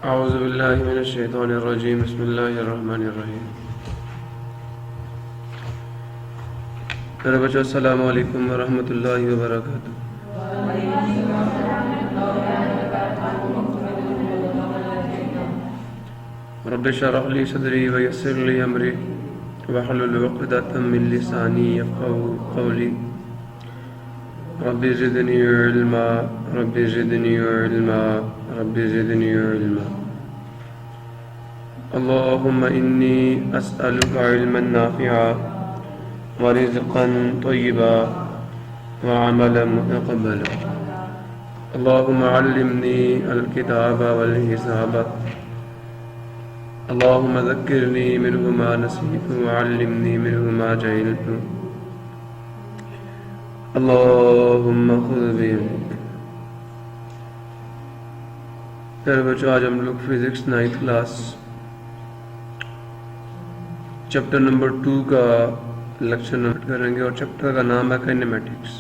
औज़ु बिल्लाहि मिनश शैतानिर रजीम बिस्मिल्लाहिर रहमानिर रहीम। मेरे बच्चों अस्सलामु अलैकुम व रहमतुल्लाहि व बरकातुहू। रब्बि इश्रह ली सदरी व यस्सिर ली अमरी वहलुल उक़दतम मिन लिसानी यफ़क़हू क़ौली। Rabbi ज़िदनी इल्मा rabbi ज़िदनी इल्मा rabbi ज़िदनी इल्मा। अल्लाहुम्मा इन्नी अस्अलुका इल्मन नाफ़िअ व रिज़्क़न तय्यिबा व अमलन मुतक़ब्बला। अल्लाहुम्मा अल्लिमनी अल-किताब वल हिसाब। अल्लाहुम्मा ज़क्किरनी मिन्हु मा नसीतु व अल्लिमनी मिन्हु मा जहिलतु। अल्लाहुम्मा खुज़ बियदी। प्यारे बच्चों, आज हम लोग physics 9th class chapter number 2 का लेक्चर नोट करेंगे और चैप्टर का नाम है काइनेमेटिक्स।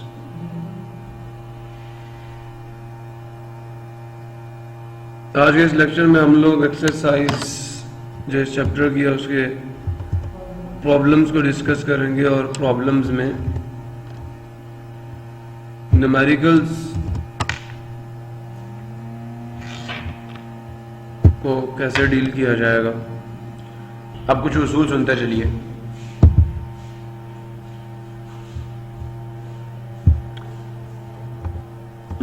आज के इस लेक्चर में हम लोग एक्सरसाइज जो इस चैप्टर की है उसके प्रॉब्लम्स को डिस्कस करेंगे और प्रॉब्लम्स में न्यूमेरिकल्स को कैसे डील किया जाएगा। अब कुछ उसूल सुनते चलिए।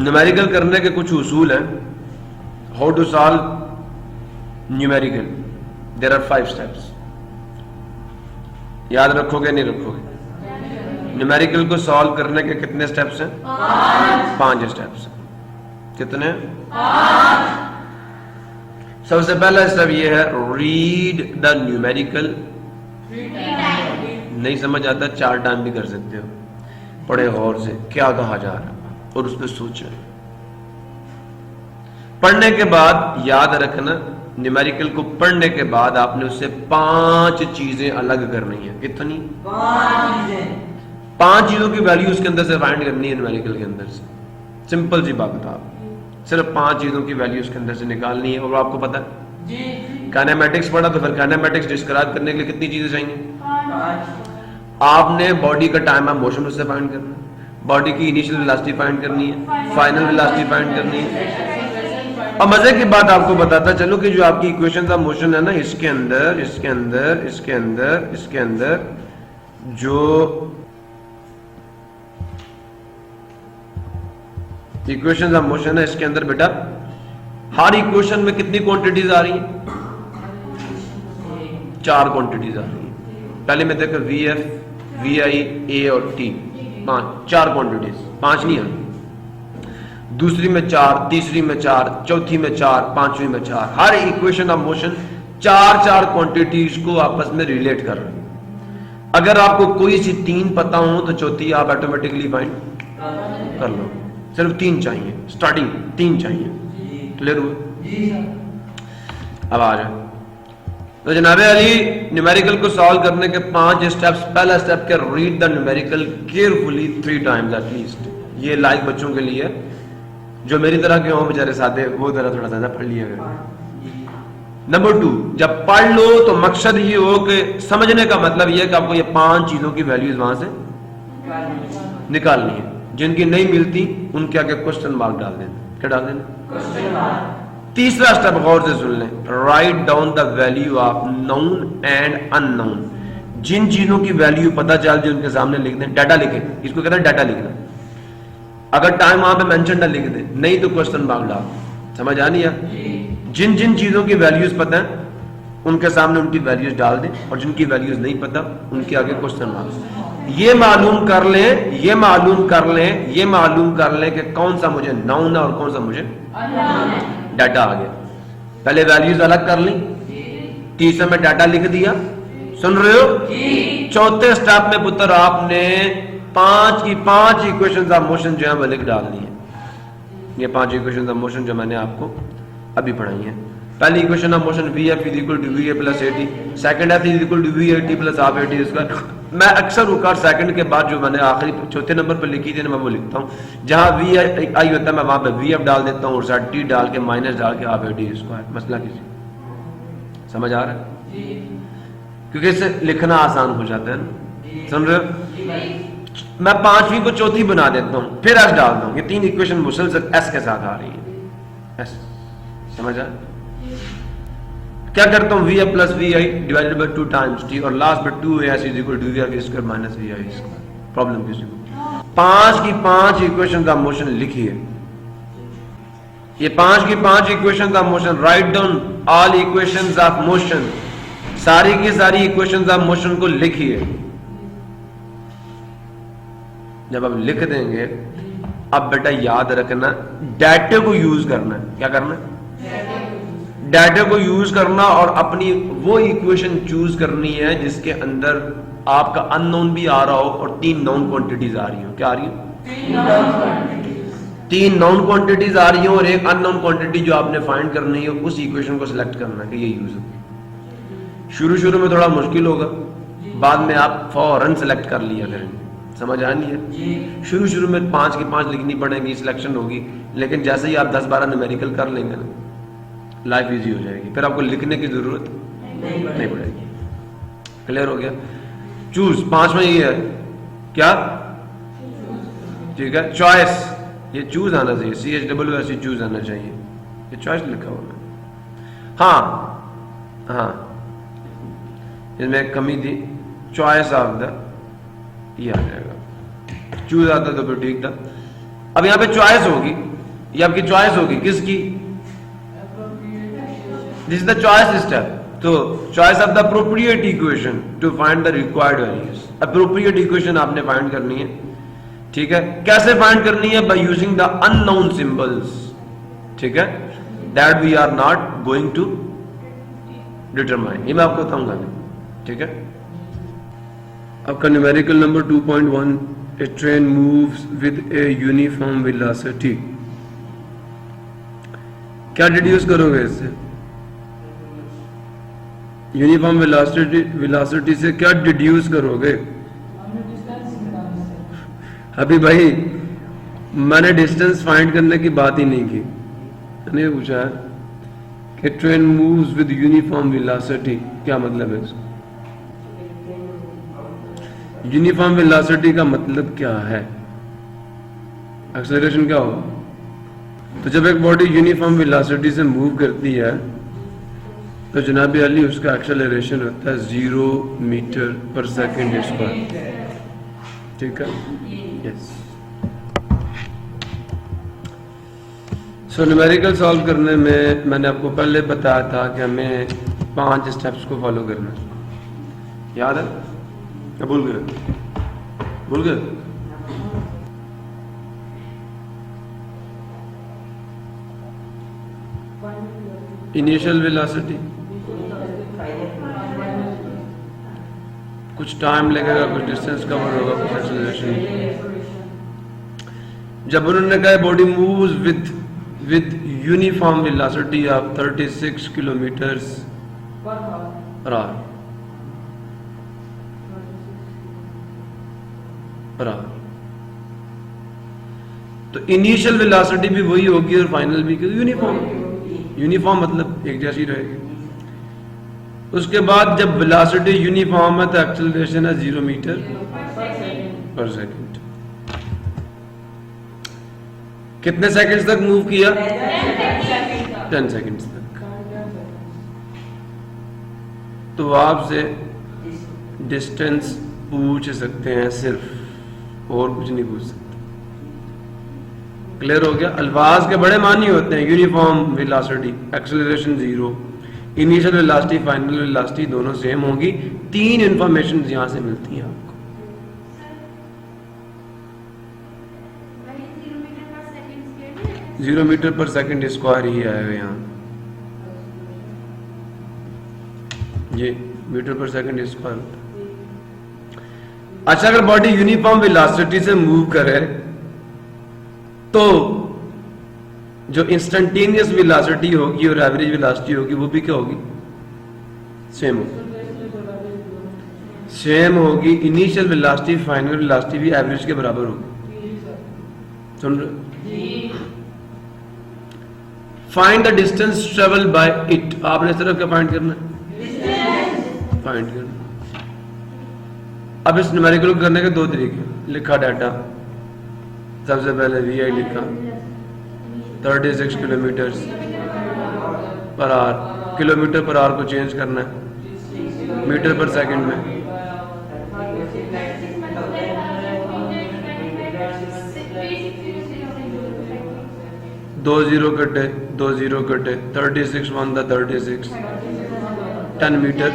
न्यूमेरिकल करने के कुछ उसूल हैं। How to solve numerical, there are 5 steps. याद रखोगे नहीं रखोगे? न्यूमेरिकल को सॉल्व करने के कितने स्टेप्स हैं? 5 स्टेप्स। कितने? 5। सबसे पहला स्टेप ये है, रीड द न्यूमेरिकल। नहीं समझ आता 4 टाइम भी कर सकते हो। पढ़े गौर से क्या कहा जा रहा है और उस पर सोचें। पढ़ने के बाद याद रखना, न्यूमेरिकल को पढ़ने के बाद आपने उससे 5 चीजें अलग करनी है। कितनी? 5 चीजों की वैल्यू उसके अंदर से फाइंड करनी है। न्यूमेरिकल के अंदर से सिंपल सी बात बता, सिर्फ 5 चीजों की वैल्यू उसके अंदर से निकालनी है। और आपको पता है काइनेमेटिक्स पढ़ा तो फिर काइनेमेटिक्स डिस्क्राइब करने के लिए कितनी चीजें चाहिए? 5। आपने बॉडी का टाइम ऑफ मोशन उससे फाइंड करना है, बॉडी की इनिशियल वेलोसिटी फाइंड करनी है, फाइनल वेलोसिटी फाइंड करनी है। और मजे की बात आपको बताता चलो कि जो आपकी इक्वेशंस ऑफ मोशन है ना, इसके अंदर इसके अंदर इसके अंदर इसके अंदर जो इक्वेशंस ऑफ मोशन है, इसके अंदर बेटा हर इक्वेशन में कितनी क्वांटिटीज आ रही हैं? 4 क्वांटिटीज आ रही हैं। पहले में देखो VF, VI, A और T, 4 क्वांटिटीज। 5 नहीं है। दूसरी में 4, तीसरी में 4, चौथी में 4, पांचवी में 4। हर इक्वेशन ऑफ मोशन 4 क्वांटिटीज को आपस में रिलेट कर रहे हैं। अगर आपको कोई सी 3 पता हो तो चौथी आप ऑटोमेटिकली फाइंड कर लो। सिर्फ 3 चाहिए, स्टार्टिंग 3 चाहिए। क्लियर हुआ? अब आ जाए तो जनाबे अली, न्यूमेरिकल को सॉल्व करने के 5 स्टेप्स। पहला स्टेप क्या? Read the numerical carefully 3 times at least. ये लाइक बच्चों के लिए, जो मेरी तरह के हो बेचारे सादे, वो जरा थोड़ा ज्यादा पढ़ लिया करें। नंबर 2, जब पढ़ लो तो मकसद ये हो कि समझने का मतलब ये है कि आपको ये 5 चीजों की वैल्यूज वहां से निकालनी है। जिनकी नहीं मिलती उनके आगे क्वेश्चन मार्क डाल देना। क्या डाल देना? तीसरा स्टेप गौर से सुन लें, write down the value of known and unknown. जिन चीजों की वैल्यू पता चल जाए उनके सामने लिख दें। डाटा लिखें, इसको कहते हैं डाटा लिखना। अगर टाइम वहां पे मेंशन ना लिख दे, नहीं तो क्वेश्चन मार्क डाल। समझ आ नहीं आ? जिन जिन चीजों की वैल्यूज पता है उनके सामने उनकी वैल्यूज डाल दें, और जिनकी वैल्यूज नहीं पता उनके आगे क्वेश्चन मार्क। ये मालूम कर लें, ये मालूम कर लें, ये मालूम कर लें कि कौन सा मुझे नाउन है और कौन सा मुझे डाटा आ गया। पहले वैल्यूज अलग कर ली, तीसरे में डाटा लिख दिया। सुन रहे हो? चौथे स्टेप में पुत्र आपने 5 की 5 इक्वेशंस ऑफ मोशन जो है वो लिख डालनी है। ये 5 इक्वेशंस ऑफ मोशन जो मैंने आपको अभी पढ़ाई है। पहली equation of motion v f is equal to v a plus a t, second f is equal to v a t plus half a t square. मैं अक्सर रुका सेकंड के बाद जो मैंने आखिरी चौथे नंबर पर लिखी थी ना, मैं वो लिखता हूँ, जहां वी आई होता है मैं वहां पे वी एफ डाल देता हूँ और साथ टी डाल के माइनस डाल के हाफ ए टी स्क्वायर। मसला किसी समझ आ रहा है? क्योंकि इससे लिखना आसान हो जाता है ना, समझ रहे हो? मैं पांचवी को चौथी बना देता हूँ, फिर एस डालता हूँ। ये तीन इक्वेशन मुसलसल एस के साथ आ रही है। एस समझ आ? क्या करता हूँ, v F plus we i divided by 2 times t और लास्ट में 2 s is equal to we f square minus v i square. Problem किसी को? 5 की 5 इक्वेशन का मोशन लिखिए। ये 5 की 5 इक्वेशन का motion, write down all equations of motion, सारी की सारी इक्वेशंस ऑफ मोशन को लिखिए। जब आप लिख देंगे, अब बेटा याद रखना डाटा को यूज करना है। क्या करना है? डाटा को यूज करना और अपनी वो इक्वेशन चूज करनी है जिसके अंदर आपका अननोन भी आ रहा हो और 3 नॉन क्वांटिटीज आ रही हो। क्या आ रही हो? 3 नॉन क्वांटिटीज आ रही हो और एक अननोन क्वांटिटी जो आपने फाइंड करनी है, उस इक्वेशन को सिलेक्ट करना है कि ये यूज होगी। शुरू में थोड़ा मुश्किल होगा, बाद में आप फौरन सिलेक्ट कर लिया करेंगे। समझ आ नहीं है? शुरू में 5 की 5 लिखनी पड़ेगी, सिलेक्शन होगी, लेकिन जैसे ही आप 10-12 न्यूमेरिकल कर लेंगे ना, लाइफ इजी हो जाएगी, फिर आपको लिखने की जरूरत नहीं पड़ेगी। क्लियर हो गया? चूज 5 में ये है क्या? ठीक है, चॉइस, ये चूज आना चाहिए, CHWS चूज आना चाहिए, ये चॉइस लिखा हुआ है। हाँ, इसमें एक कमी थी, चॉइस ऑफ द, ये आ जाएगा। चूज आता तो फिर ठीक था। अब यहां पे चॉइस होगी, ये आपकी चॉइस होगी किसकी? This is the choice step. तो choice of the appropriate equation to find the required values. Appropriate equation आपने फाइंड करनी है। ठीक है, कैसे फाइंड करनी है? By using the unknown symbols. ठीक है, that we are not going to determine, ये मैं आपको बताऊंगा नहीं। ठीक है, आपका numerical number 2.1, a train moves with a uniform velocity. क्या डिड्यूस करोगे इससे? यूनिफॉर्म वेलोसिटी से क्या डिड्यूस करोगे? अभी भाई मैंने डिस्टेंस फाइंड करने की बात ही नहीं की, मैंने पूछा है कि train moves with uniform velocity, क्या मतलब है इसका? यूनिफॉर्म वेलोसिटी का मतलब क्या है? एक्सेलरेशन क्या होगा? तो जब एक बॉडी यूनिफॉर्म वेलोसिटी से मूव करती है तो जनाब अली उसका एक्सेलरेशन होता है 0 मीटर पर सेकेंड स्क्वायर। ठीक है, यस। सो न्यूमेरिकल सॉल्व करने में मैंने आपको पहले बताया था कि हमें 5 स्टेप्स को फॉलो करना है। याद है? क्या भूल गए? भूल गए? इनिशियल वेलोसिटी, कुछ टाइम लगेगा, कुछ डिस्टेंस कवर होगा, कुछ एक्सेलरेशन। जब उन्होंने कहा body moves with uniform velocity of 36 kilometres per hour, तो इनिशियल वेलोसिटी भी वही होगी और फाइनल भी यूनिफॉर्म मतलब एक जैसी रहेगी। उसके बाद जब वेलोसिटी यूनिफॉर्म है तो एक्सेलरेशन है 0 मीटर पर सेकंड। कितने सेकंड्स तक मूव किया? 10 सेकंड्स तक। तो आपसे डिस्टेंस पूछ सकते हैं सिर्फ, और कुछ नहीं पूछ सकते। क्लियर हो गया? अल्फाज के बड़े मानी होते हैं, uniform velocity, acceleration 0, initial velocity, final velocity दोनों सेम होगी। 3 इंफॉर्मेशन यहां से मिलती हैं आपको। 0 मीटर पर सेकंड स्क्वायर ही आएगा यहाँ, ये मीटर पर सेकंड स्क्वायर। अच्छा, अगर बॉडी यूनिफॉर्म वेलोसिटी से मूव करे तो जो इंस्टेंटेनियस वेलोसिटी होगी और एवरेज वेलोसिटी होगी वो भी क्या होगी, सेम होगी। सेम होगी, इनिशियल वेलोसिटी फाइनल वेलोसिटी भी एवरेज के बराबर होगी। सुन रहे? Find the distance travel by it. आपने सिर्फ क्या फाइंड करना है, फाइंड करना। अब इस न्यूमेरिकल को करने के दो तरीके, लिखा डाटा, सबसे पहले VI लिखा 36 kilometre per hour, kilometre per hour को चेंज करना है मीटर पर सेकंड में। दो जीरो कटे 36 1 द 36 10 मीटर।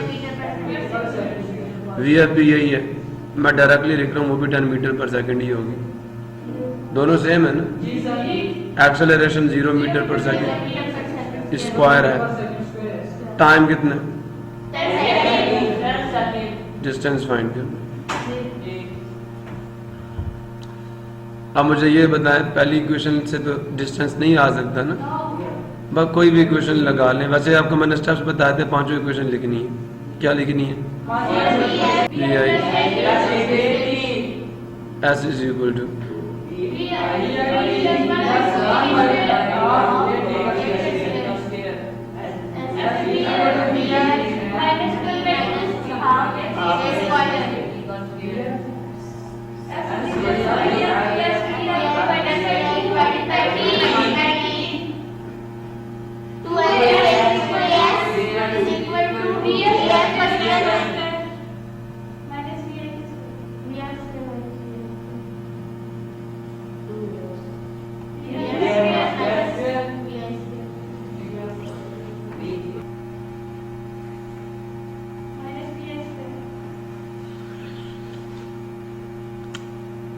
VF भी यही है, मैं डायरेक्टली लिख रहा हूँ, वो भी 10 मीटर पर सेकंड ही होगी। दोनों सेम है ना। Acceleration 0 metre per second square है। टाइम कितना, डिस्टेंस फाइंड करना। अब मुझे ये बताएं, पहली इक्वेशन से तो डिस्टेंस नहीं आ सकता ना, बस कोई भी इक्वेशन लगा लें। वैसे आपको मैंने स्टेप्स बताए थे, पांचों इक्वेशन लिखनी है। क्या लिखनी है, S is equal to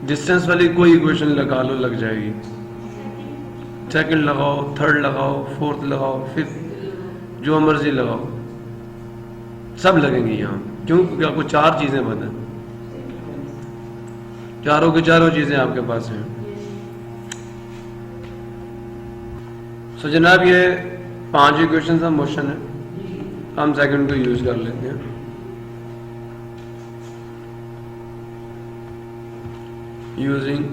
distance वाली कोई इक्वेशन लगा लो, लग जाएगी। सेकंड लगाओ, थर्ड लगाओ, फोर्थ लगाओ, फिफ्थ, जो मर्जी लगाओ, सब लगेंगी यहाँ। क्यों? क्योंकि आपको चार चीजें पता है, चारों की चारों चीजें आपके पास हैं। सो जनाब ये 5 इक्वेशन ऑफ मोशन है, हम सेकंड को यूज कर लेते हैं। यूजिंग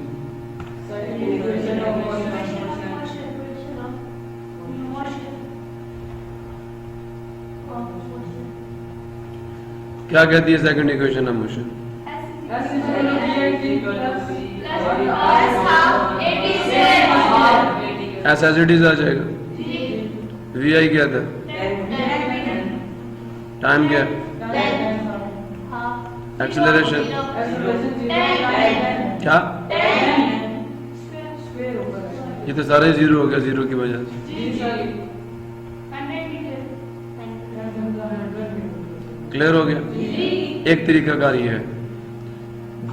क्या कहती है second equation of motion? S as it is आ जाएगा। VI क्या था, टाइम क्या, एक्सेलरेशन क्या, ये तो सारे जीरो हो गया, जीरो की वजह से। क्लियर हो गया? एक तरीकाकार ये है।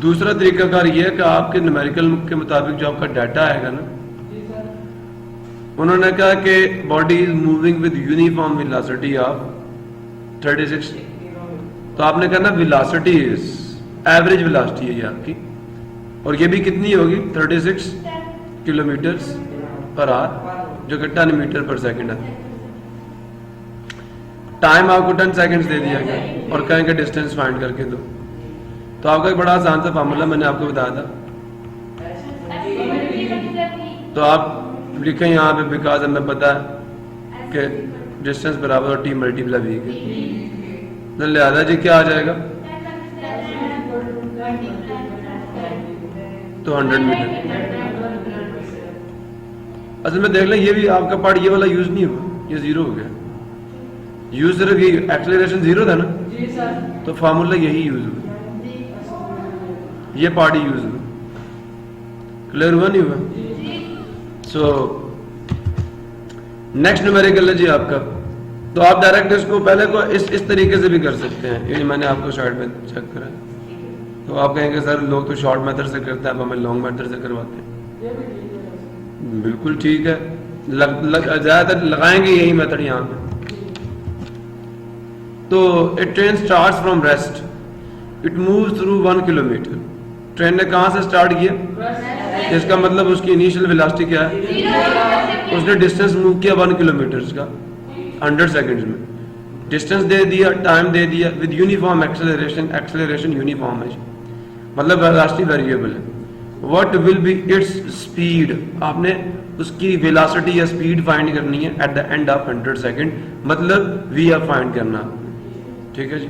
दूसरा तरीकाकार ये है कि आपके न्यूमेरिकल के मुताबिक जो आपका डाटा आएगा ना, उन्होंने कहा कि body is moving with uniform velocity of 36, तो आपने कहा ना वेलोसिटी इज एवरेज वेलोसिटी है ये आपकी, और ये भी कितनी होगी 36 किलोमीटर पर आवर, जो कि 10 मीटर पर सेकंड है। टाइम आपको 10 सेकंड्स दे दिया गया और कहेंगे डिस्टेंस फाइंड करके दो, तो आपका एक बड़ा आसान सा फार्मूला मैंने आपको बताया था। तो आप लिखें यहाँ पे, बिकॉज हमें पता है कि डिस्टेंस बराबर और T मल्टीप्लाई V के, तो लिहाजा जी क्या आ जाएगा, तो 100 मीटर। असल में देख लें, ये भी आपका पार्ट ये वाला यूज नहीं हुआ, ये जीरो हो गया। यूज सिर्फ ये एक्सेलरेशन जीरो था ना, तो फार्मूला यही यूज हुआ, ये पार्ट ही यूज हुआ। क्लियर हुआ नहीं हुआ? सो नेक्स्ट न्यूमेरिकल है जी आपका, तो आप डायरेक्ट इसको पहले को इस तरीके से भी कर सकते हैं। ये मैंने आपको शॉर्ट में चेक करा, तो आप कहेंगे सर लोग तो शॉर्ट मेथड से करते हैं, आप हमें लॉन्ग मेथड से करवाते हैं। बिल्कुल ठीक है, ज्यादातर लगाएंगे यही मेथड यहाँ पे। तो a train starts from rest, it moves through 1 kilometre. Train ने कहां से स्टार्ट किया, इसका मतलब उसकी इनिशियल वेलोसिटी क्या है? उसने डिस्टेंस मूव किया 1 किलोमीटर का 100 सेकंड्स में, डिस्टेंस दे दिया, टाइम दे दिया, with uniform acceleration, acceleration uniform है, मतलब वेलोसिटी वेरिएबल है। What will be its speed, आपने उसकी वेलोसिटी या स्पीड फाइंड करनी है at the end of 100 second, मतलब वी एफ फाइंड करना, ठीक है जी।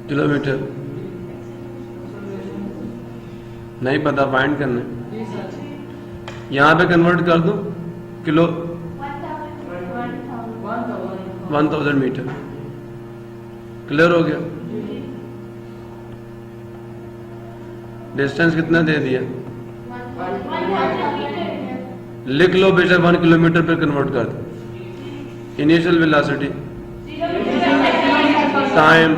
किलोमीटर नहीं पता, फाइंड करना है। यहाँ पे कन्वर्ट कर दूं किलो, 1000 मीटर, क्लियर हो गया। डिस्टेंस कितना दे दिया, लिख लो बेशक 1 किलोमीटर पे कन्वर्ट कर दो। इनिशियल वेलोसिटी, टाइम,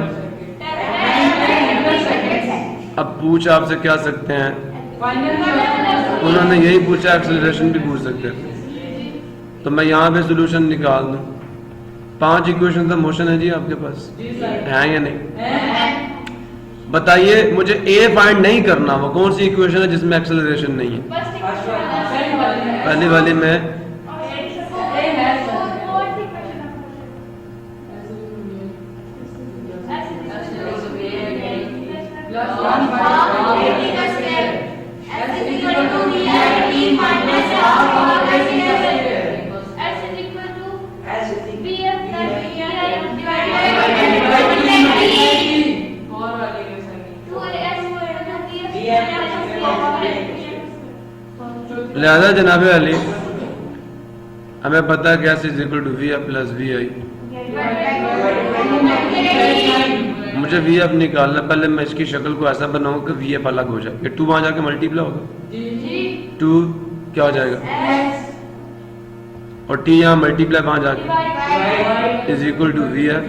अब पूछ आपसे क्या सकते हैं, उन्होंने यही पूछा, एक्सेलरेशन भी पूछ सकते थे, तो मैं यहाँ पे सोल्यूशन निकाल दूं। 5 इक्वेशन का मोशन है जी आपके पास, है या नहीं? बताइए मुझे ए फाइंड नहीं करना, वो कौन सी इक्वेशन है जिसमें एक्सेलरेशन नहीं है? पहली वाली में लिहाजा जनाबे अली हमें पता है gas is equal to V F plus we I. मुझे वी एफ निकालना, पहले मैं इसकी शक्ल को ऐसा बनाऊं कि वी एफ अलग हो जाए। ये 2 वहां जाके मल्टीप्लाई होगा, 2 क्या हो जाएगा, और टी यहाँ मल्टीप्लाई वहां जाके is equal to we F,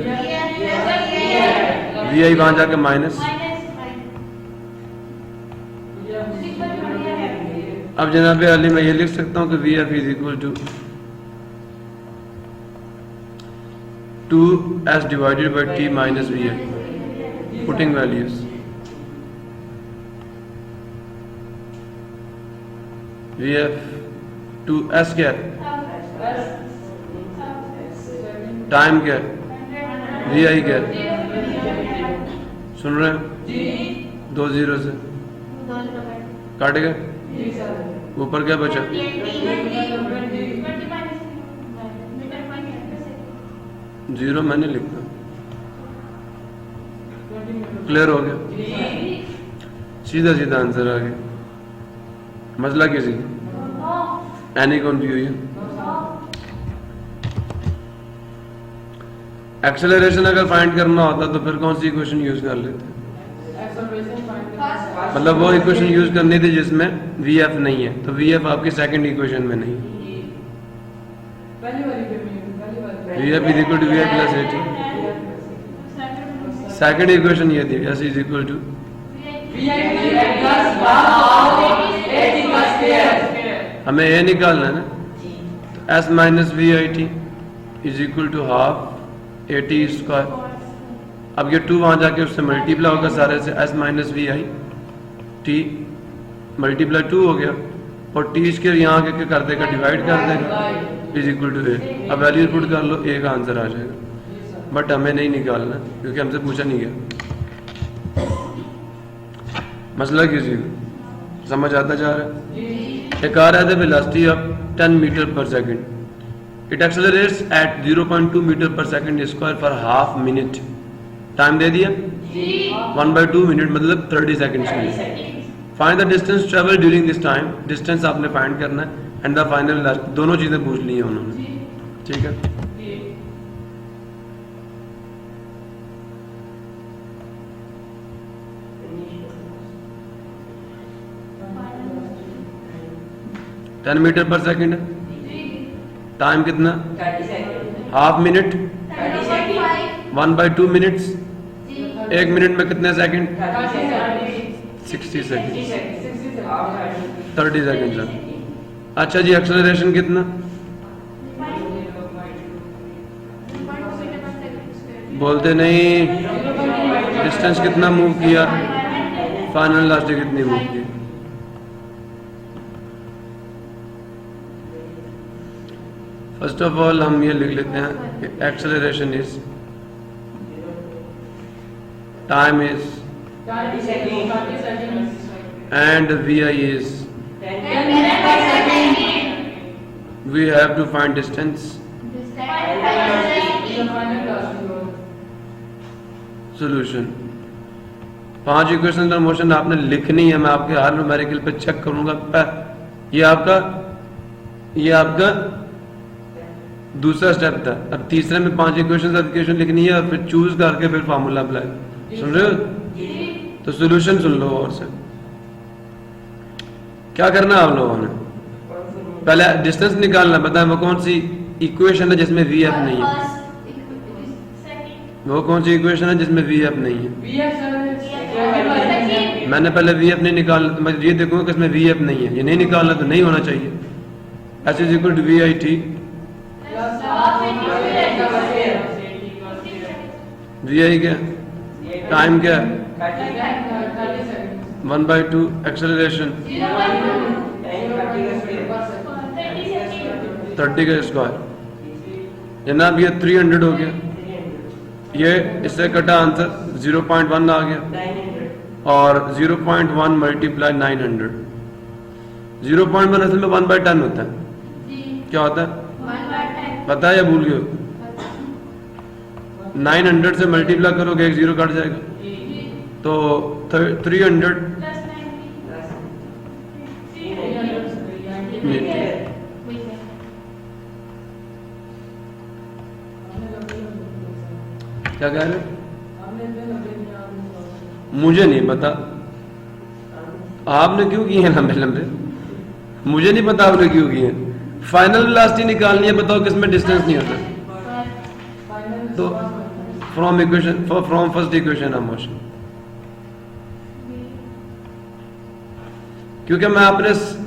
V I वहां जाके माइनस। अब जनाब अली मैं ये लिख सकता हूँ कि v f is equal to 2s divided by t minus v i, putting values. V f 2s क्या है, टाइम क्या है, वी आई क्या है, सुन रहे हैं? 2 0 से काट गए, ऊपर क्या बचा, जीरो मैंने लिखा, क्लियर हो गया, सीधा सीधा आंसर आ गया। मसला किसी एनी कंफ्यूजन? एक्सेलरेशन अगर फाइंड करना होता तो फिर कौन सी इक्वेशन यूज कर लेते? मतलब वो इक्वेशन यूज करनी थी जिसमें वी एफ नहीं है, तो वी एफ आपकी सेकंड इक्वेशन में नहीं है। V f is equal to we i plus a t, second equation ये थी, एस इज इक्वल टू हमें ए निकालना है ना, तो s minus v I t is equal to half a t square. अब ये 2 वहां जाके उससे मल्टीप्लाई होगा सारे से, एस माइनस वी आई टी मल्टीप्लाई 2 हो गया, और टी इसके यहाँ आके कर देगा, डिवाइड कर देगा, इज इक्वल टू ए। अब वैल्यू पुट कर लो, ए का आंसर आ जाएगा, बट हमें नहीं निकालना क्योंकि हमसे पूछा नहीं गया। मसला किसी को समझ आता जा रहा है? एक आ रहा था velocity of 10 metre per second, it accelerates at 0.2 metre per second square for half minute. Time दे दिया 1/2 मिनट, मतलब 30 सेकंड्स के लिए। Find the distance travel during this time, distance आपने फाइंड करना है, एंड द फाइनल, दोनों चीजें पूछ ली हैं उन्होंने, ठीक है। टेन मीटर पर सेकंड है, टाइम कितना, हाफ मिनट, 1/2 मिनट्स। 1 मिनट में कितने सेकंड? 60 second, 30 second sir. अच्छा जी, एक्सेलरेशन कितना? बोलते नहीं। डिस्टेंस कितना मूव किया? फाइनल वेलोसिटी कितनी मूव की? फर्स्ट ऑफ ऑल हम ये लिख लेते हैं कि acceleration is time is and vi is we have to find distance solution। 5 equation का मोशन आपने लिखनी है। मैं आपके हर न्यूमेरिकल पे चेक करूंगा। ये आपका दूसरा स्टेप था। अब तीसरे में 5 इक्वेशन लिखनी है और फिर चूज करके फिर फार्मूला अप्लाई। सुन रहे हो? तो सोल्यूशन सुन लो। और से क्या करना आप लोगों ने? पहले डिस्टेंस निकालना। बताएं वो कौन सी इक्वेशन है जिसमें वी एफ नहीं है? वो कौन सी इक्वेशन है जिसमें वी एफ नहीं है? मैंने पहले वी एफ नहीं निकालना, तो मैं ये देखूंगा कि इसमें वी एफ नहीं है। ये नहीं निकालना तो नहीं होना चाहिए। H is equal to we I T. V I क्या? टाइम क्या? 1/2 एक्सेलरेशन 30 का स्क्वायर। जनाब ये 300 हो गया। ये इससे कटा आंसर 0.1 आ गया और 0.1 मल्टीप्लाई 900। 0.1 असल में 1/10 होता है। क्या होता है पता है या भूल गए? 900 से मल्टीप्लाई करोगे एक 0 कट जाएगा तो 300 क्या कह रहे? मुझे नहीं पता आपने क्यों किए हैं लंबे लंबे। मुझे नहीं पता आपने क्यों किए। फाइनल वेलोसिटी निकालनी है। बताओ किसमें डिस्टेंस नहीं होता? तो from first equation of motion. क्योंकि मैं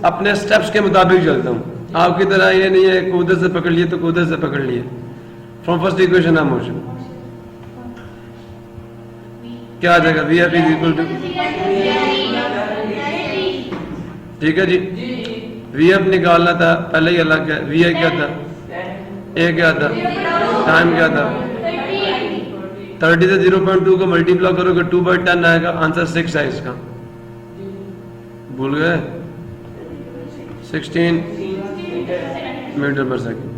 अपने स्टेप्स के मुताबिक चलता हूं। आपकी तरह ये नहीं है उधर से पकड़ लिए तो उधर से पकड़ लिए। From first equation of motion क्या आ जाएगा? V f is equal to, ठीक है जी। वी एफ निकालना था पहले ही अलग है। वी आई क्या था? ए क्या था? टाइम क्या था? 30 से 0.2 को मल्टीप्लाई करोगे 2/10 आएगा। आंसर 6 है इसका। भूल गए? 16 मीटर पर सेकेंड।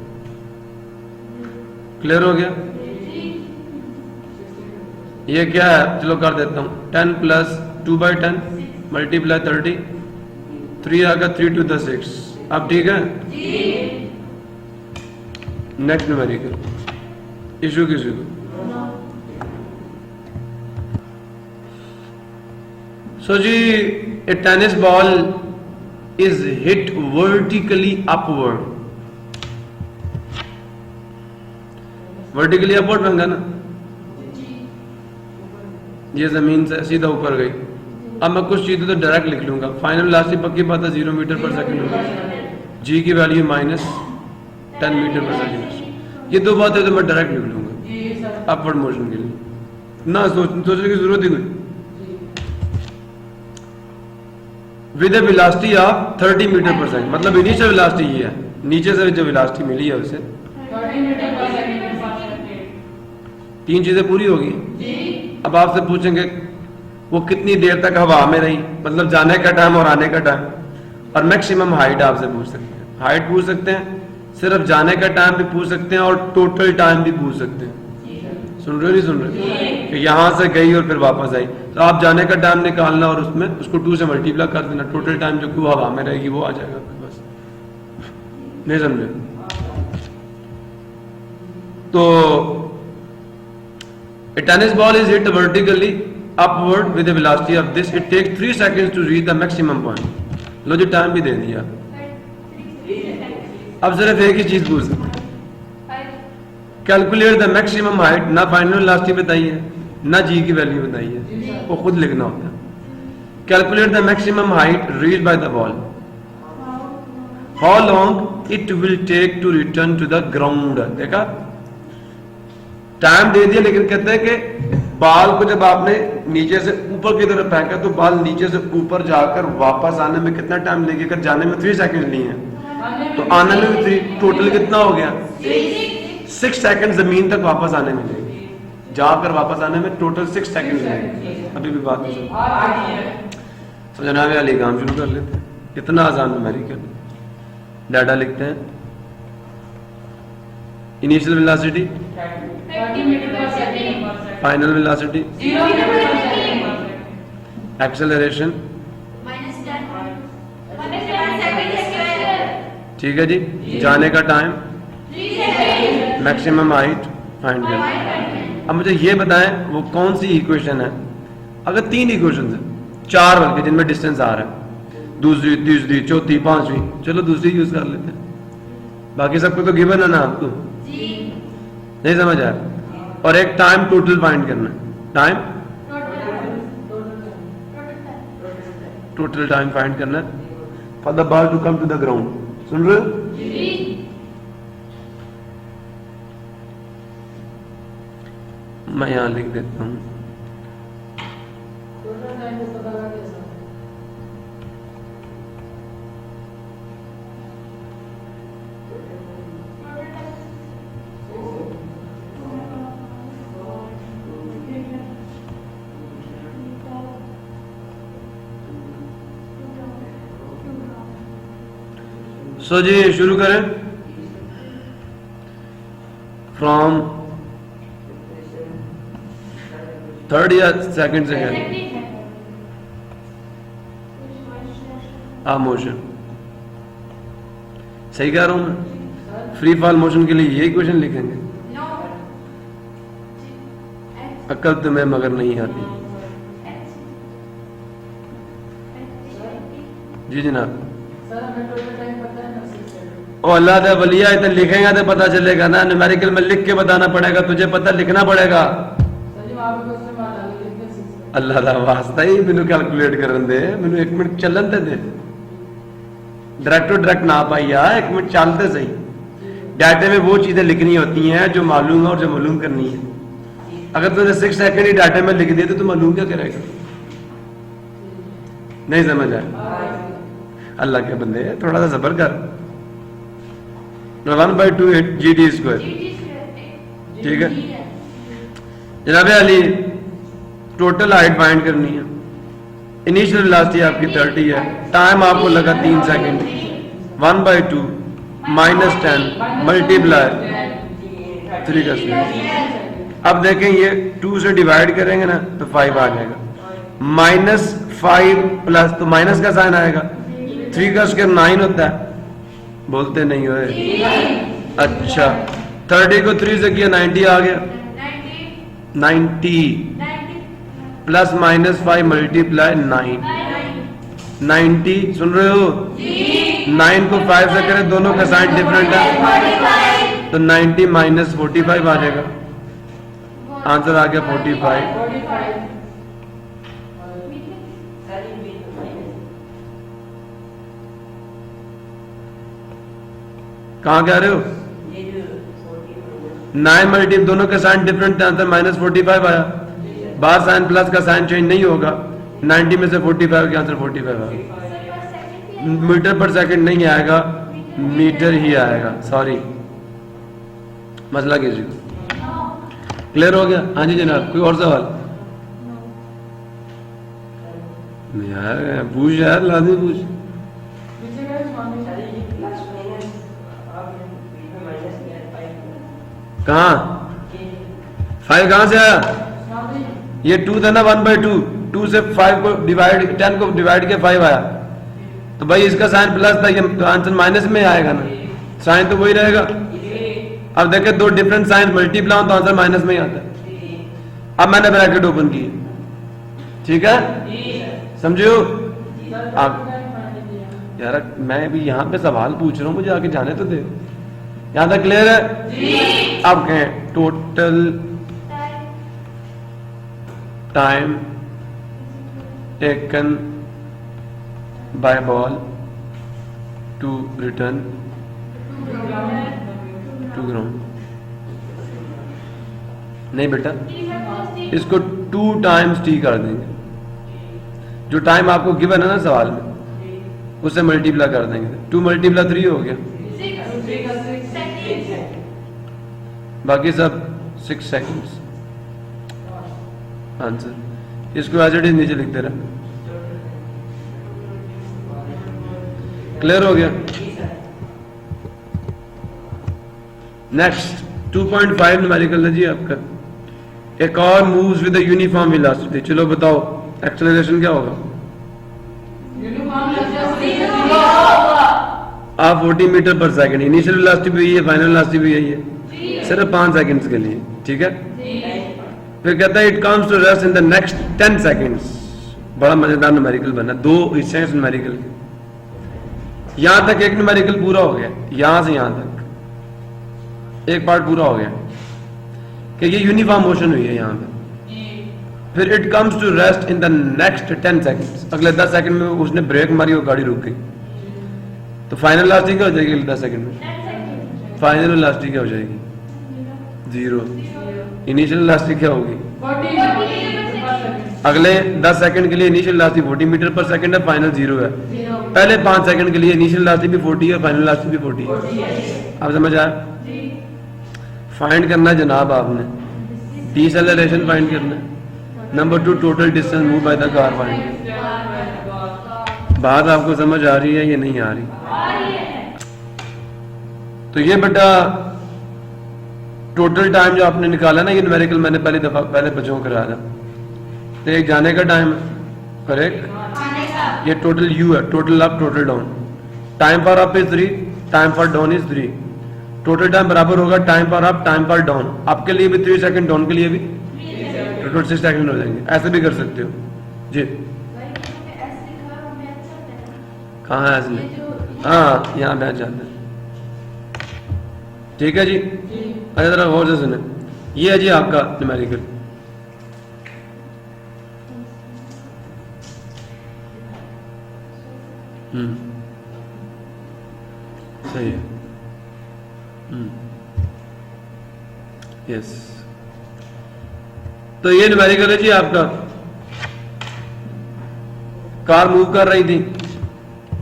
क्लियर हो गया? ये क्या है? चलो कर देता हूं। 10 प्लस 2/10 मल्टीप्लाई 30 3 आएगा 3 to the 6। अब ठीक है? नेक्स्ट न्यूमेरिकल इशू किसी को? सो जी a tennis ball is hit vertically upward। Vertically upward बनेगा ना? ये जमीन से सीधा ऊपर गई। अब मैं कुछ चीजें तो डायरेक्ट लिख लूंगा। फाइनल वेलोसिटी पक्की बात है 0 मीटर पर सेकंड होगी। जी की वैल्यू -10 मीटर पर सेकंड। ये दो बातें तो मैं डायरेक्ट लिख लूंगा अपवर्ड मोशन के लिए। ना सोचने की जरूरत ही नहीं। With a velocity of 30 metre per second. मतलब इनिशियल वेलोसिटी ये है। नीचे से जो वेलोसिटी मिली है उसे 3 चीजें पूरी होगी। अब आपसे पूछेंगे वो कितनी देर तक हवा में रही, मतलब जाने का टाइम और आने का टाइम, और मैक्सिमम हाइट आपसे पूछ सकते हैं। हाइट पूछ सकते हैं, सिर्फ जाने का टाइम भी पूछ सकते हैं और टोटल टाइम भी पूछ सकते हैं। सुन रहे हो नहीं सुन रहे? कि यहां से गई और फिर वापस आई तो आप जाने का टाइम निकालना और उसमें उसको 2 से मल्टीप्लाई कर देना। टोटल टाइम जो क्यों हवा में रहेगी वो आ जाएगा। बस नहीं समझे? तो a tennis ball is hit vertically upward with a velocity of this. It takes 3 seconds to reach the maximum point. लो जो टाइम भी दे दिया। अब सिर्फ एक ही चीज पूछ सकते कैलकुलेट द मैक्सिमम हाइट, ना फाइनल वेलोसिटी बताई है ना जी की वैल्यू बताई है, वो खुद लिखना होता है। Calculate the maximum height reach by the ball, how long it will take to return to the ground. देखा, टाइम दे दिया, लेकिन कहते हैं कि बाल को जब आपने नीचे से ऊपर की तरफ फेंका तो बाल नीचे से ऊपर जाकर वापस आने में कितना टाइम लगेगा? जाने में 3 सेकंड लिए हैं तो आने में भी 3, टोटल कितना हो गया? 6 सेकंड जमीन तक वापस आने में लगेगा, जाकर वापस आने में टोटल 6 सेकंड लगेगा। अभी भी बात नहीं समझ जनाब अली, काम शुरू कर लेते हैं। इतना आसान न्यूमेरिकल डाटा लिखते हैं। Initial velocity, final velocity, acceleration, ठीक है जी, जाने का टाइम, मैक्सिमम हाइट फाइंड करना। अब मुझे ये बताएं वो कौन सी इक्वेशन है, अगर 3 इक्वेशन है, 4 बल्कि, जिनमें डिस्टेंस आ रहा है, दूसरी, तीसरी, चौथी, पांचवी, चलो दूसरी यूज कर लेते हैं, बाकी सबको तो गिवन है ना आपको, नहीं समझ आया। और एक टाइम टोटल फाइंड करना है, टाइम टोटल टाइम फाइंड करना है for the ball to come to the ground. सुन रहे हो? मैं यहां लिख देता हूं, सो जी शुरू करें फ्रॉम 3rd या 2nd से करें। मोशन सही कह रहा हूं मैं? फ्री फॉल मोशन के लिए यही क्वेश्चन लिखेंगे। अक्ल तुम्हें मगर नहीं आती। जी जनाब। ओ अल्लाह दे वलिया, इतना लिखेगा तो पता चलेगा ना, न्यूमेरिकल में लिख के बताना पड़ेगा, तुझे पता लिखना पड़ेगा। अल्लाह दा वास्ता ही मैनू कैलकुलेट करन दे, मैनू 1 मिनट चलन ते दे, डायरेक्ट ना पाइया, 1 मिनट चलते सही। डाटे में वो चीजें लिखनी होती हैं जो मालूम है और जो मालूम करनी है। अगर तुझे 6 सेकंड ही डाटे में लिख दिए तो मालूम क्या करेगा? नहीं समझ आया? अल्लाह के बंदे थोड़ा सा सब्र कर। 1/2 GT स्क्वायर, ठीक है जनाब अली। टोटल हाइट फाइंड करनी है। इनिशियल वेलोसिटी आपकी 30 है, टाइम आपको लगा 3 सेकंड। 1/2 -10 मल्टीप्लाई 3 का स्क्वायर। अब देखें ये 2 से डिवाइड करेंगे ना तो 5 आ जाएगा। -5 प्लस तो माइनस का साइन आएगा। 3 का स्क्वायर 9 होता है, बोलते नहीं हो? अच्छा 30 को 3 से किया 90 आ गया। 90 प्लस -5 मल्टीप्लाई 9, 90 सुन रहे हो? 9 को 5 से करें, दोनों का साइन डिफरेंट है तो 90 - 45 आ जाएगा। आंसर आ गया 45। कहां कह रहे हो? 9 मल्टीप्लाई, दोनों का साइन डिफरेंट था, आंसर -45 आया। बाहर साइन प्लस का साइन चेंज नहीं होगा। 90 में से 45 के आंसर 45 आएगा। मीटर पर सेकंड नहीं आएगा, मीटर ही आएगा। सॉरी, मसला किसी को क्लियर हो गया? हाँ जी जनाब, कोई और सवाल? यार पूछ यार, लाजमी पूछ। कहाँ 5 कहां से आया? ये 2 था ना, 1/2, 2 से 5 को डिवाइड, 10 को डिवाइड किया 5 आया, तो भाई इसका साइन प्लस था, ये तो आंसर माइनस में आएगा ना, साइन तो वही रहेगा। अब देखें 2 डिफरेंट साइन मल्टीप्लाई हो तो आंसर माइनस में ही आता है। अब मैंने ब्रैकेट ओपन की, ठीक है, समझो आप? यार मैं भी यहाँ पे सवाल पूछ रहा हूँ, मुझे आगे जाने तो दे। यहां तक क्लियर है जी? अब कहें total time taken by ball to return to ground. नहीं बेटा, इसको 2 टाइम्स टी कर देंगे। जो टाइम आपको गिवन है ना सवाल में, उससे मल्टीप्लाई कर देंगे। 2 × 3 हो गया, बाकी सब 6 सेकंड्स आंसर। इसको एज इट इज नीचे लिखते रहे। क्लियर हो गया? नेक्स्ट 2.5 न्यूमेरिकल है जी आपका। A car moves with a uniform velocity. चलो बताओ एक्सेलरेशन क्या होगा? आप 40 metre per second. Initial velocity भी यही है, फाइनल वेलोसिटी भी यही है, सिर्फ 5 सेकंड्स के लिए। ठीक है, फिर कहता है it comes to rest in the next 10 seconds. बड़ा मजेदार न्यूमेरिकल बना, 2 हिस्से हैं न्यूमेरिकल के। यहां तक एक न्यूमेरिकल पूरा हो गया, यहां से यहां तक एक पार्ट पूरा हो गया कि ये यूनिफॉर्म मोशन हुई है यहां पे। फिर it comes to rest in the next 10 seconds. अगले 10 सेकंड में उसने ब्रेक मारी और गाड़ी रुक गई, तो फाइनल वेलोसिटी क्या हो जाएगी? अगले 10 सेकंड में फाइनल वेलोसिटी क्या हो जाएगी? 0। इनिशियल वेलोसिटी क्या होगी? अगले 10 सेकंड के लिए initial velocity 40 metre per second है, फाइनल 0 है। पहले 5 सेकंड के लिए इनिशियल वेलोसिटी भी 40 है, फाइनल वेलोसिटी भी 40 है। आप समझ आया? फाइंड करना है जनाब आपने, डिसेलेरेशन फाइंड करना है। Number 2 total distance move by the car find. बात आपको समझ आ रही है या नहीं आ रही? तो ये बेटा टोटल टाइम जो आपने निकाला ना, ये न्यूमेरिकल मैंने पहले बच्चों को कराया था। तो एक जाने का टाइम और एक ये टोटल यू है, total up total down. Time for up is 3, time for down is 3। Total time बराबर होगा time for up time for down. Up के लिए भी 3 सेकंड, डाउन के लिए भी टोटल 6 सेकंड हो जाएंगे। ऐसे भी कर सकते हो जी। कहाँ है ऐसे? हाँ, यहाँ बैठ जाते हैं। ठीक है जी, अच्छा जरा गौर से सुने। ये है जी आपका न्यूमेरिकल। सही है। यस, तो ये न्यूमेरिकल है जी आपका। कार मूव कर रही थी,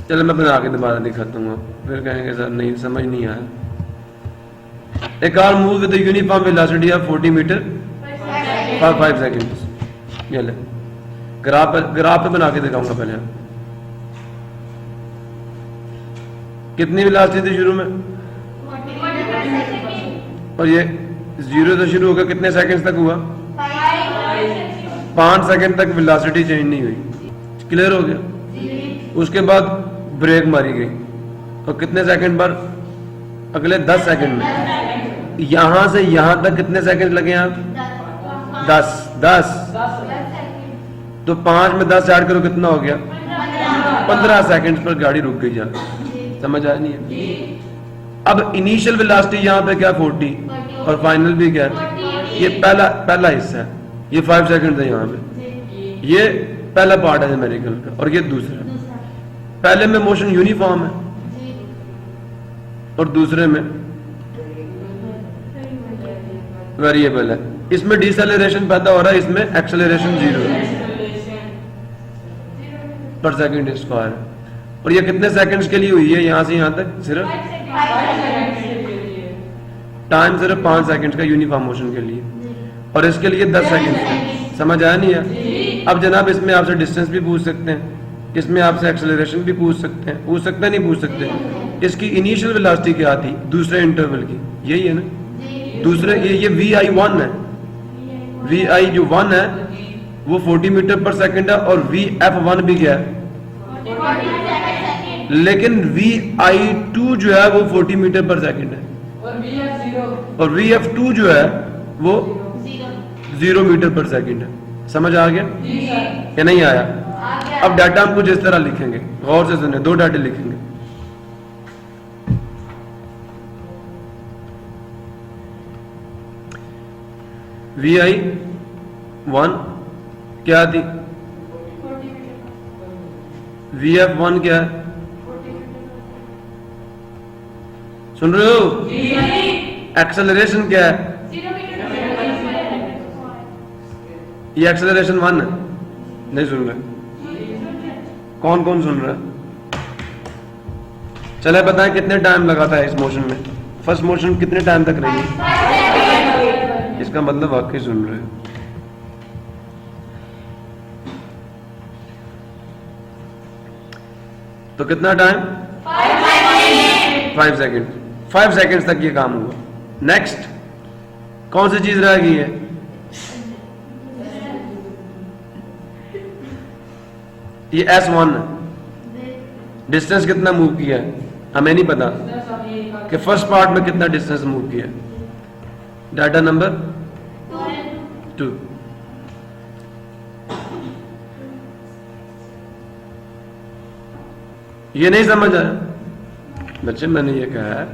चलो मैं बना के दोबारा दिखाता हूँ, फिर कहेंगे सर नहीं समझ नहीं आया। A car moves with a uniform velocity of 40 metre for 5 seconds। ये ले ग्राफ पे बना के दिखाऊंगा पहले। कितनी वेलोसिटी थी शुरू में? और ये 0 से शुरू होकर कितने सेकंड्स तक हुआ? 5 सेकंड तक वेलोसिटी चेंज नहीं हुई। क्लियर हो गया? उसके बाद ब्रेक मारी गई, और कितने सेकंड पर? अगले 10 सेकंड में। यहां से यहां तक कितने सेकंड लगे आप? 10। तो 5 में 10 ऐड करो, कितना हो गया? 15 सेकंड पर गाड़ी रुक गई। जाकर समझ आ नहीं है? अब इनिशियल वेलोसिटी यहां पे क्या 40 और फाइनल भी क्या है? ये पहला हिस्सा है, ये 5 सेकंड है यहां पे। ये पहला पार्ट है न्यूमेरिकल का, और ये दूसरा। पहले में मोशन यूनिफॉर्म है और दूसरे में वेरिएबल है। इसमें डिसेलेरेशन पैदा हो रहा है, इसमें एक्सेलरेशन 0 पर सेकंड स्क्वायर। और ये कितने सेकंड्स के लिए हुई है? यहां से यहां तक सिर्फ टाइम सिर्फ 5 सेकंड्स का यूनिफॉर्म मोशन के लिए, और इसके लिए 10 सेकंड। समझ आया नहीं है? अब जनाब इसमें आपसे डिस्टेंस भी पूछ सकते हैं, इसमें आपसे एक्सेलरेशन भी पूछ सकते हैं। पूछ सकते हैं नहीं पूछ सकते? इसकी इनिशियल वेलोसिटी क्या थी दूसरे इंटरवल की? यही है ना दूसरे, ये VI1 है। VI जो 1 है वो 40 मीटर पर सेकंड है, और VF1 भी क्या है? लेकिन VI2 जो है वो 40 मीटर पर सेकंड है, और VF2 जो है वो 0 मीटर पर सेकंड है। समझ आ गया या नहीं आया? अब डाटा हम कुछ इस तरह लिखेंगे, गौर से सुने। 2 डाटे लिखेंगे। VI1 क्या थी, VF1 क्या है, सुन रहे हो? एक्सेलरेशन क्या है, ये एक्सेलरेशन 1 है, नहीं सुन रहे? कौन कौन सुन रहा है? चले बताएं कितने टाइम लगा था इस मोशन में, फर्स्ट मोशन कितने टाइम तक रही? इसका मतलब वाकई सुन रहे हो। तो कितना टाइम? 5 सेकेंड। 5 सेकेंड तक ये काम हुआ। नेक्स्ट कौन सी चीज रह गई है? ये S1 डिस्टेंस कितना मूव किया है, हमें नहीं पता कि फर्स्ट पार्ट में कितना डिस्टेंस मूव किया। Data number 2। ये नहीं समझ आया बच्चे? मैंने ये कहा है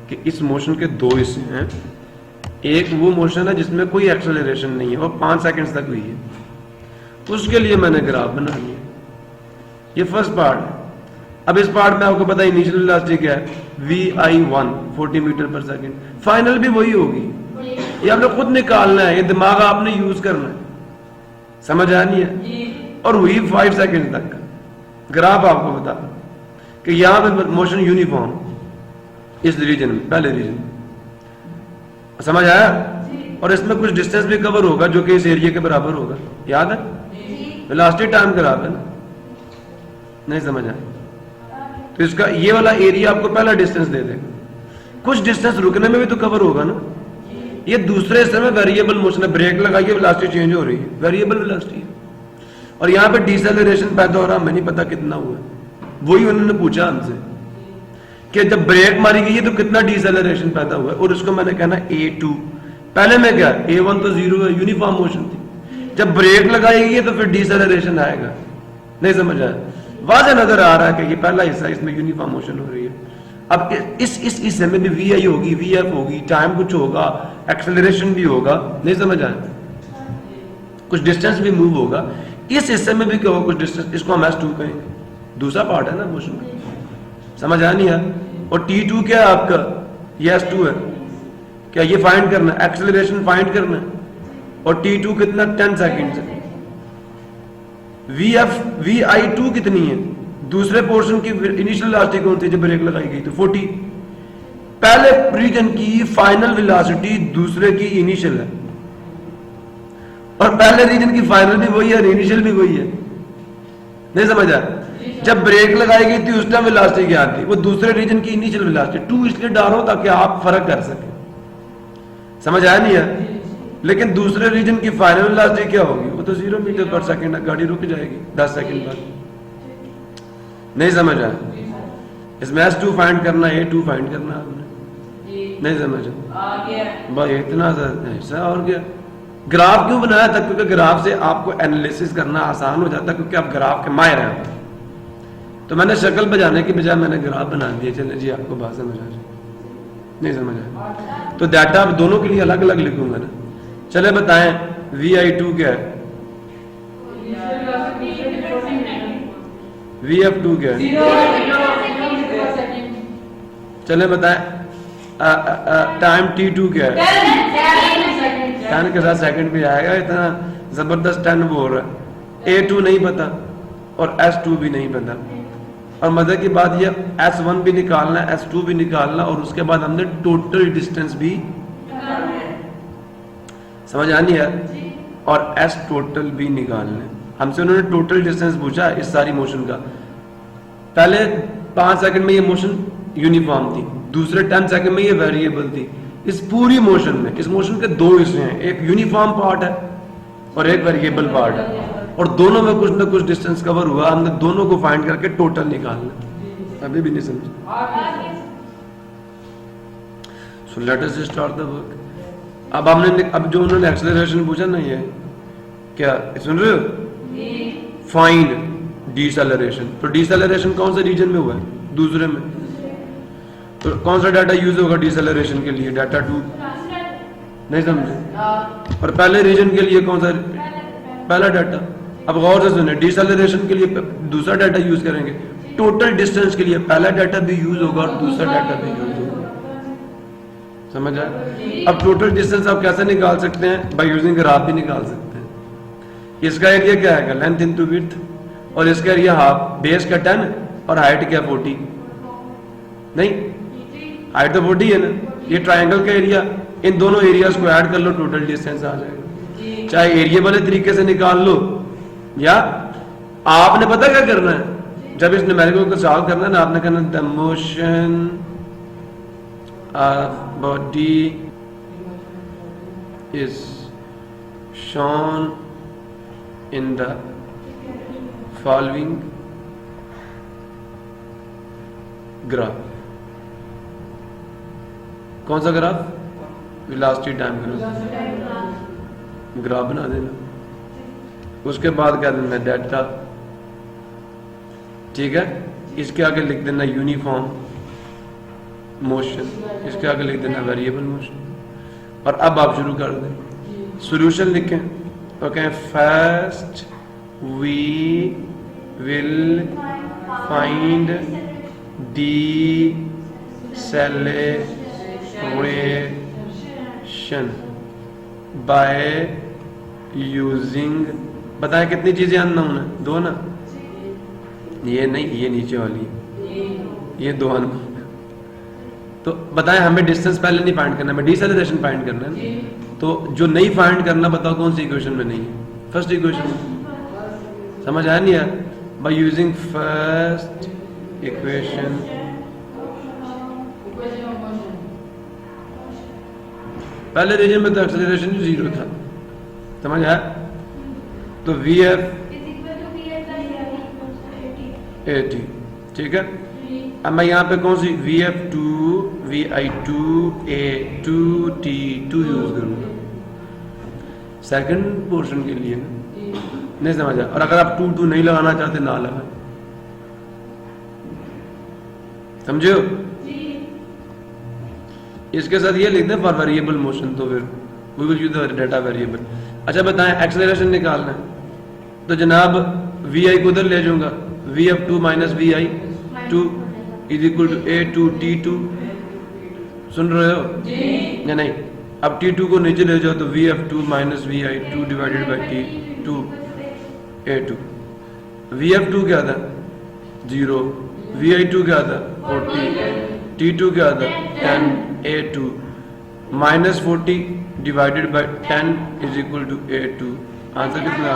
कि इस मोशन के 2 हिस्से हैं। एक वो मोशन है जिसमें कोई एक्सेलरेशन नहीं है, वो 5 सेकंड्स तक हुई है, उसके लिए मैंने ग्राफ बना लिया। ये फर्स्ट पार्ट है। अब इस पार्ट में आपको पता है इनिशियल वेलोसिटी क्या है, VI1 40 metre per second. Final भी वही होगी, ये आपने खुद निकालना है, ये दिमाग आपने यूज करना है। समझ आ नहीं है? और हुई 5 सेकंड तक। ग्राफ आपको बता कि यहां पे मोशन यूनिफॉर्म इस रीजन में, पहले रीजन, समझ आया? और इसमें कुछ डिस्टेंस भी कवर होगा जो कि इस एरिया के बराबर होगा, याद है? वेलोसिटी टाइम ग्राफ है ना, नहीं समझ आया? तो इसका ये वाला एरिया आपको पहला डिस्टेंस दे देगा, कुछ डिस्टेंस रुकने में भी तो कवर होगा ना। ये दूसरे हिस्से में वेरिएबल मोशन है, ब्रेक लगाइए वेलोसिटी चेंज हो रही है, वेरिएबल वेलोसिटी है। और यहाँ पे डिसेलरेशन पैदा हो रहा, हमें नहीं पता कितना हुआ। वही उन्होंने पूछा हमसे कि जब ब्रेक मारी गई है तो कितना डिसेलरेशन पैदा हुआ है, और उसको मैंने कहना A2। पहले में क्या, A1 तो 0 है, यूनिफॉर्म मोशन थी। जब ब्रेक लगाई गई है तो फिर डिसेलरेशन आएगा। नहीं समझ आया? वाज़ेह नजर आ रहा है कि ये पहला हिस्सा, इसमें यूनिफॉर्म मोशन हो रही है। अब इस हिस्से में भी VI होगी, VF होगी, टाइम कुछ होगा, एक्सेलरेशन भी होगा। नहीं समझ आया? कुछ डिस्टेंस भी मूव होगा। इस हिस्से में भी क्या होगा, कुछ डिस्टेंस, इसको हम S2 कहेंगे, दूसरा पार्ट है ना मोशन का। समझ आ नहीं है? और T2 क्या है आपका, ये S2 है। क्या ये फाइंड करना है, एक्सेलरेशन फाइंड करना है। और T2 कितना, 10 सेकेंड है। VI2 कितनी है, दूसरे पोर्शन की इनिशियल वेलोसिटी कौन सी जब ब्रेक लगाई गई, तो 40। पहले रीजन की फाइनल वेलोसिटी दूसरे की इनिशियल है, और पहले रीजन की फाइनल भी वही है, इनिशियल भी वही है। नहीं समझ आया? जब ब्रेक लगाई गई थी उस टाइम वेलोसिटी क्या थी, वो दूसरे रीजन की इनिशियल वेलोसिटी। 2 इसलिए डालो ताकि आप फर्क कर सके। समझ आया नहीं है? लेकिन दूसरे रीजन की फाइनल वेलोसिटी क्या होगी, वो तो 0 मीटर पर सेकंड है, गाड़ी रुक जाएगी 10 सेकंड बाद। नहीं समझ आया? इसमें S2 फाइंड करना, A2 फाइंड करना आपने। नहीं समझ भाई? इतना ऐसा और क्या। ग्राफ क्यों बनाया था? क्योंकि ग्राफ से आपको एनालिसिस करना आसान हो जाता है, क्योंकि आप ग्राफ के माहिर हैं। तो मैंने शक्ल बजाने की बजाय मैंने ग्राफ बना दिया। चले जी, आपको बात समझ आ जाए? नहीं समझ आया? तो डाटा आप दोनों के लिए अलग अलग लिखूंगा ना। चले बताएं VI2 क्या है, VF2 क्या है? चले बताएं टाइम T2 क्या है? 10 के साथ सेकंड भी आएगा, इतना जबरदस्त 10 वो हो रहा है। A2 नहीं पता और S2 भी नहीं पता। और मजे की बात ये, S1 भी निकालना है, S2 भी निकालना, और उसके बाद हमने टोटल डिस्टेंस भी, समझ आनी है? और S टोटल भी निकालना है। हमसे उन्होंने टोटल डिस्टेंस पूछा इस सारी मोशन का। पहले 5 सेकंड में ये मोशन यूनिफॉर्म थी, दूसरे 10 सेकंड में ये वेरिएबल थी। इस पूरी मोशन में, इस मोशन के 2 हिस्से हैं, एक यूनिफॉर्म पार्ट है और एक वेरिएबल पार्ट है, और दोनों में कुछ ना कुछ डिस्टेंस कवर हुआ। हमने दोनों को फाइंड करके टोटल निकालना। अभी भी नहीं समझे? सो let us start the work. अब जो उन्होंने एक्सेलरेशन पूछा ना, ये क्या सुन रहे हो, फाइंड डिसेलरेशन। तो डिसेलरेशन कौन से रीजन में हुआ है, दूसरे में। तो कौन सा डाटा यूज होगा डिसेलरेशन के लिए, डाटा 2। नहीं समझे? और पहले रीजन के लिए कौन सा? पहला डाटा। अब गौर से सुने, डिसेलेरेशन के लिए दूसरा डाटा यूज करेंगे, टोटल डिस्टेंस के लिए पहला डाटा भी यूज होगा और दूसरा डाटा भी यूज होगा। समझ आए? अब टोटल डिस्टेंस आप कैसे निकाल सकते हैं? बाय यूजिंग ग्राफ भी निकाल सकते हैं। इसका एरिया क्या है? लेंथ इनटू विड्थ, और इसका एरिया हाफ, बेस का 10 और हाइट क्या 40? नहीं, हाइट तो 40 है ना। ये ट्राइंगल का एरिया, इन दोनों एरियाज को ऐड कर लो, टोटल डिस्टेंस आ जाएगा। चाहे एरिया वाले तरीके से निकाल लो, या आपने पता क्या करना है, जब इस न्यूमेरिकल को सॉल्व करना है ना, आपने कहना the motion of body is shown in the following graph. कौन सा ग्राफ? वेलोसिटी टाइम ग्राफ बना देना। उसके बाद क्या देना? डेटा। ठीक है, इसके आगे लिख देना यूनिफॉर्म मोशन, इसके आगे लिख देना वेरिएबल मोशन। और अब आप शुरू कर दें, सॉल्यूशन लिखें। Okay, first we will find deceleration by using, बताएं कितनी चीजें अननोन है? 2 ना, ये नहीं, ये नीचे वाली, ये 2 अननोन। तो बताएं हमें डिस्टेंस पहले नहीं फाइंड करना, हमें डिसेलेरेशन फाइंड करना है। तो जो नहीं फाइंड करना, बताओ कौन सी इक्वेशन में नहीं है? First equation. समझ आया नहीं यार? बाय यूजिंग फर्स्ट इक्वेशन पहले रीजन में तो एक्सेलरेशन 0 था। समझ आया? तो वी एफ 80, ठीक है। अब मैं यहाँ पे कौन सी VF2 VI2 A2 T2 use करूंगा सेकंड पोर्शन के लिए ना। नहीं समझा? और अगर आप 2 2 नहीं लगाना चाहते ना लगाएं, समझे हो? इसके साथ ये लिख दें फॉर वेरिएबल मोशन, तो फिर we will use the data variable. अच्छा बताएं, एक्सेलरेशन निकालना है तो जनाब VI को उधर ले जाऊंगा, VF2 minus VI2 is equal to A2 T2। सुन रहे हो या नहीं? अब T2 को नीचे ले जाओ तो VF2 minus VI2 divided by T2 A2। VF2 क्या था? 0, VI2 क्या था? 40, T2 क्या था? 10, A2 minus 40 divided by 10 is equal to A2। Answer कितना?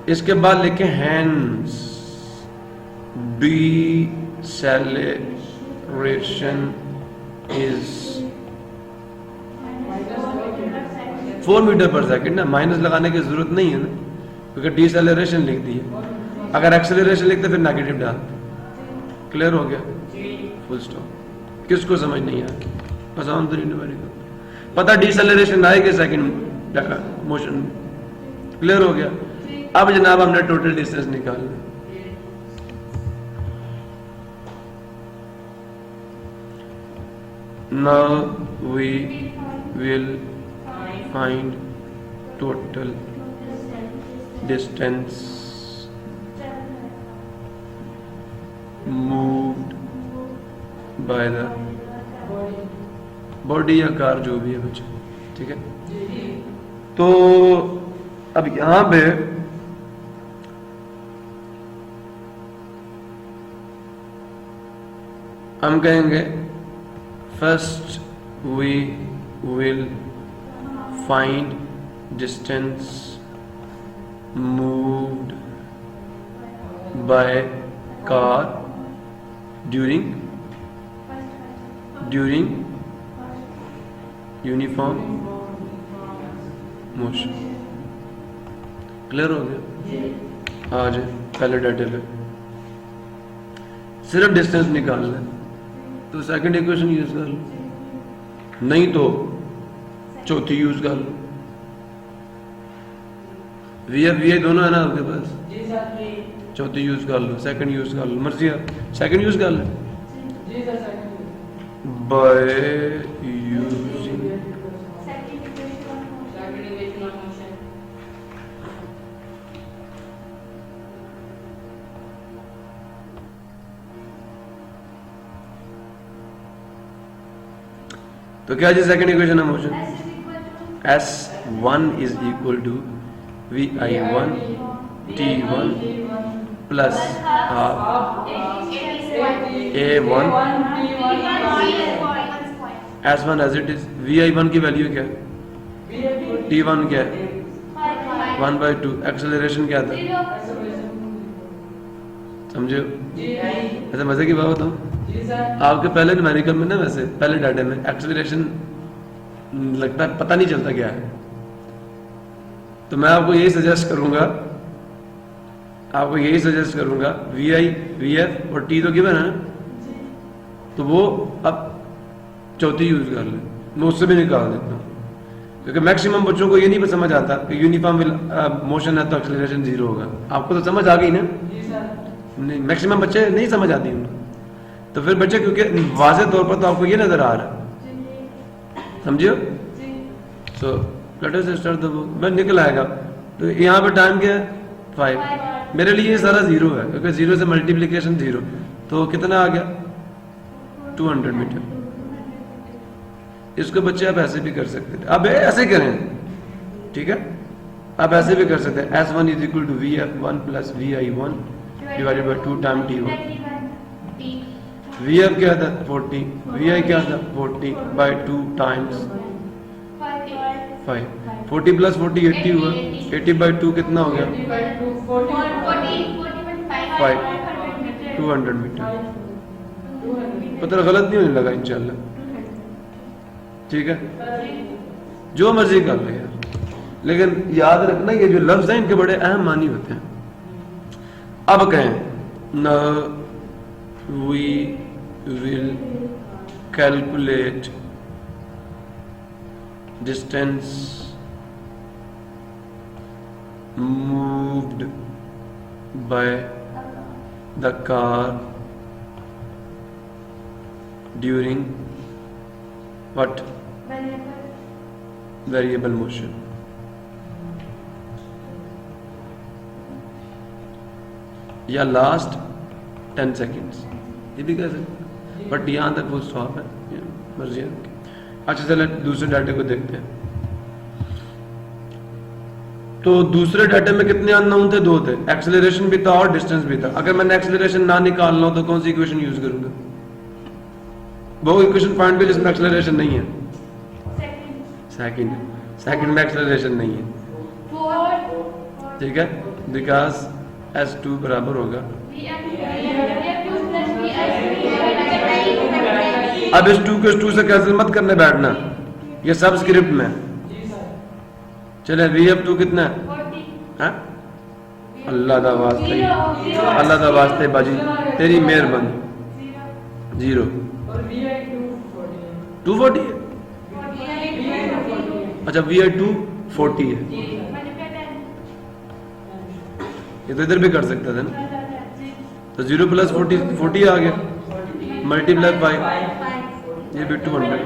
इसके बाद लिखे hence deceleration is 4 metre per second ना, माइनस लगाने की जरूरत नहीं है ना, क्योंकि डिसेलेरेशन लिख दी है। अगर एक्सेलरेशन लिखते फिर नेगेटिव डालते। क्लियर हो गया? Full stop. किसको समझ नहीं आया? आसान तो नहीं पता डिसेलेरेशन आएगा सेकंड मोशन में। क्लियर हो गया? अब जनाब हमने टोटल डिस्टेंस निकालना। Now we will find total distance moved by the body या कार जो भी है बच्चे, ठीक है। तो अब यहां पे हम कहेंगे first we will find distance moved by car during uniform motion. Clear हो गया? आज पहले डाटा ले, सिर्फ डिस्टेंस निकालना है तो सेकंड इक्वेशन यूज कर लो, नहीं तो चौथी यूज कर लो। VF VI दोनों है ना आपके पास? चौथी यूज कर लो, सेकंड यूज कर लो, मर्जी है सेकंड यूज कर लो। बाय यूजिंग तो क्या जी second equation of motion, S1 is equal to VI1 T1 plus A1 S1 as it is. VI1 की वैल्यू क्या है, T1 क्या है 1/2, एक्सेलरेशन क्या था समझो। ऐसे मजे की बात बताऊं आपके पहले न्यूमेरिकल में ना, वैसे पहले डाटा में एक्सेलरेशन लगता है पता नहीं चलता क्या है, तो मैं आपको यही सजेस्ट करूंगा VI VF और T तो गिवन है ना, तो वो अब चौथी यूज कर ले, मैं उससे भी निकाल देता हूँ, क्योंकि मैक्सिमम बच्चों को ये नहीं समझ आता कि यूनिफॉर्म मोशन है तो एक्सेलरेशन 0 होगा। आपको तो समझ आ गई ना, नहीं मैक्सिमम बच्चे नहीं समझ आती उनको, तो फिर बच्चे क्योंकि वाज़ेह तौर पर तो आपको ये नजर आ रहा है, समझियो। So let us start the book, मैं निकल आएगा। तो यहाँ पे टाइम क्या है 5, मेरे लिए ये सारा 0 है, क्योंकि 0 से मल्टीप्लिकेशन 0, तो कितना आ गया 200 मीटर। इसको बच्चे आप ऐसे भी कर सकते थे, अब ऐसे करें, ठीक है, आप ऐसे भी कर सकते हैं। S1 is equal to VF1 plus VI1 divided by 2 time T1। VF क्या था 40, VI क्या था 40 बाई 2 टाइम्स 5, 40 प्लस 40 80 हुआ, 80 बाई 2 कितना हो गया 5, 200 मीटर। पता गलत नहीं होने लगा इंशाल्लाह, ठीक है, जो मर्जी कर ले यार, लेकिन याद रखना ये जो लफ्ज हैं इनके बड़े अहम मानी होते हैं। अब कहें न we will calculate distance moved by the car during what variable motion. या लास्ट 10 सेकेंड्स, ये भी कह सकते, बट यहाँ तक वो स्टॉप है, मर्जी है। अच्छा चले दूसरे डाटे को देखते हैं। तो दूसरे डाटे में कितने अननोन थे, 2 थे, एक्सेलरेशन भी था और डिस्टेंस भी था। अगर मैंने एक्सेलरेशन ना निकालना हो तो कौन सी इक्वेशन यूज करूंगा, वो इक्वेशन पॉइंट पे जिसमें एक्सेलरेशन नहीं है, सेकंड में एक्सेलरेशन नहीं है, ठीक है, बिकॉज S2 बराबर होगा। अब इस 2 को इस 2 से कैंसिल मत करने बैठना, ये सब स्क्रिप्ट में। चले VF2 कितना है, अल्लाह दा वास्ते, अल्लाह दा वास्ते बाजी तेरी मेहरबानी, 0 240 है। अच्छा VI2 40 है, ये तो इधर भी कर सकते थे ना, तो 0 प्लस 40 आ गया, मल्टीप्लाई 5, ये भी 200,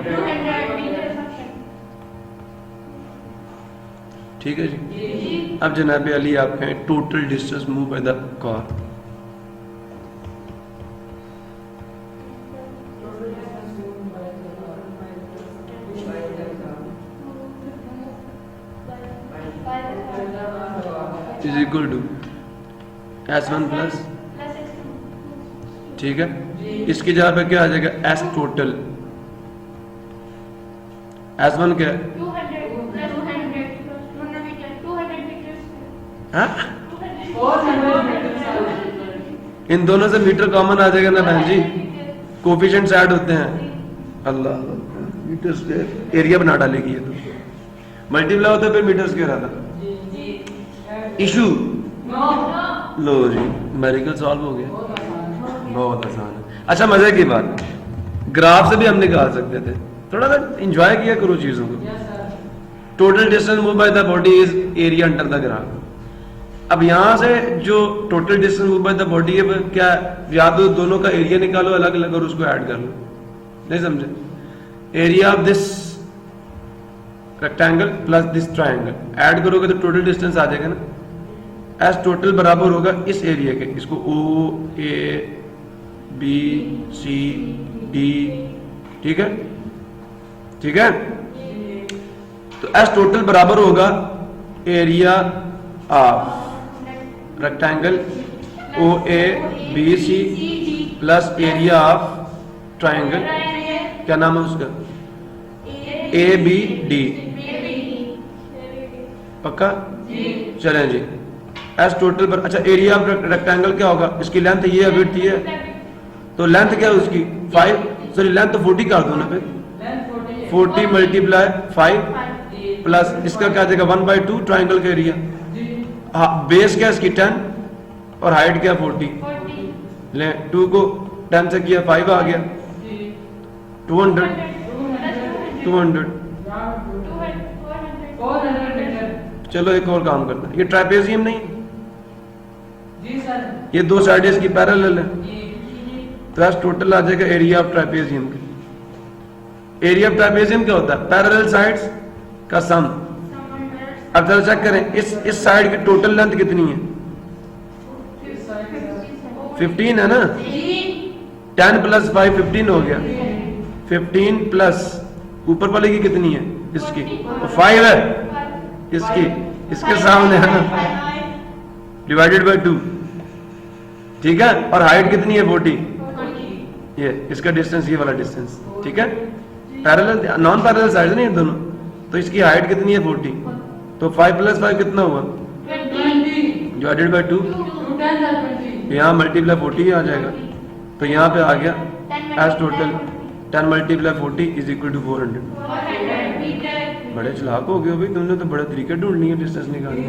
ठीक है जी। अब जनाब अली आप कहें total distance move by the car. Is equal to S1 plus, ठीक है, इसकी जगह पे क्या आ जाएगा S टोटल। S1 क्या है, इन दोनों से मीटर कॉमन आ जाएगा ना बहन जी, कोफिशिएंट्स ऐड होते हैं, अल्लाह मीटर स्क्वायर एरिया बना डालेगी ये, तो मल्टीप्लाई होता है फिर मीटर स्क्वायर आता, इशू लो जी, मेरिकल सॉल्व हो गया, बहुत आसान है। अच्छा मजे की बात, ग्राफ से भी हम निकाल सकते थे, थोड़ा सा एंजॉय किया करो चीजों को। Total distance move by the body is area under the graph. अब यहां से जो total distance move by the body है क्या है? या तो दोनों का एरिया निकालो अलग अलग और उसको ऐड कर लो, नहीं समझे? Area of this rectangle plus this triangle add करोगे तो टोटल डिस्टेंस आ जाएगा ना। एस टोटल बराबर होगा इस एरिया के, इसको ओ ए बी सी डी, ठीक है, ठीक है। तो एस टोटल बराबर होगा area of rectangle O A B C plus area of triangle, क्या नाम है उसका, ए बी डी, पक्का? चलें जी, एस टोटल पर, अच्छा एरिया ऑफ रेक्टेंगल क्या होगा, इसकी लेंथ ये है, विड्थ ये है, तो लेंथ क्या है उसकी 5, सॉरी लेंथ तो 40 कर दो ना, फिर 40 मल्टीप्लाई 5 प्लस इसका क्या आ जाएगा 1/2 ट्रायंगल का एरिया। हाँ, बेस क्या है इसकी 10 और हाइट क्या 40, ले 2 को 10 से किया 5 आ गया, 200 चलो एक और काम करते हैं, ये ट्रापेजियम नहीं जी सर, ये दो साइड इसकी पैरेलल है, तो आज टोटल आ जाएगा एरिया ऑफ ट्रापेजियम का। एरिया ऑफ ट्रापेजियम क्या होता है, पैरेलल साइड्स का सम। अब जरा चेक करें इस साइड की टोटल लेंथ कितनी है, 15 है ना, 10 प्लस 5 15 हो गया, 15 प्लस ऊपर वाले की कितनी है, इसकी 5 है, इसकी इसके सामने है ना, डिवाइडेड बाय 2, ठीक है। और हाइट कितनी है 40, ये इसका डिस्टेंस, ये वाला डिस्टेंस, ठीक है। पैरेलल नॉन पैरेलल साइड नहीं है दोनों, तो इसकी हाइट कितनी है 40, तो 5 प्लस 5 कितना हुआ, डिवाइडेड बाय 2, यहाँ मल्टीप्लाई 40 आ जाएगा, तो यहाँ पे आ गया as total 10 multiply 40 is equal to 400। बड़े चालाक हो गए हो भाई, तुमने तो बड़े तरीके ढूंढ लिए डिस्टेंस निकालने।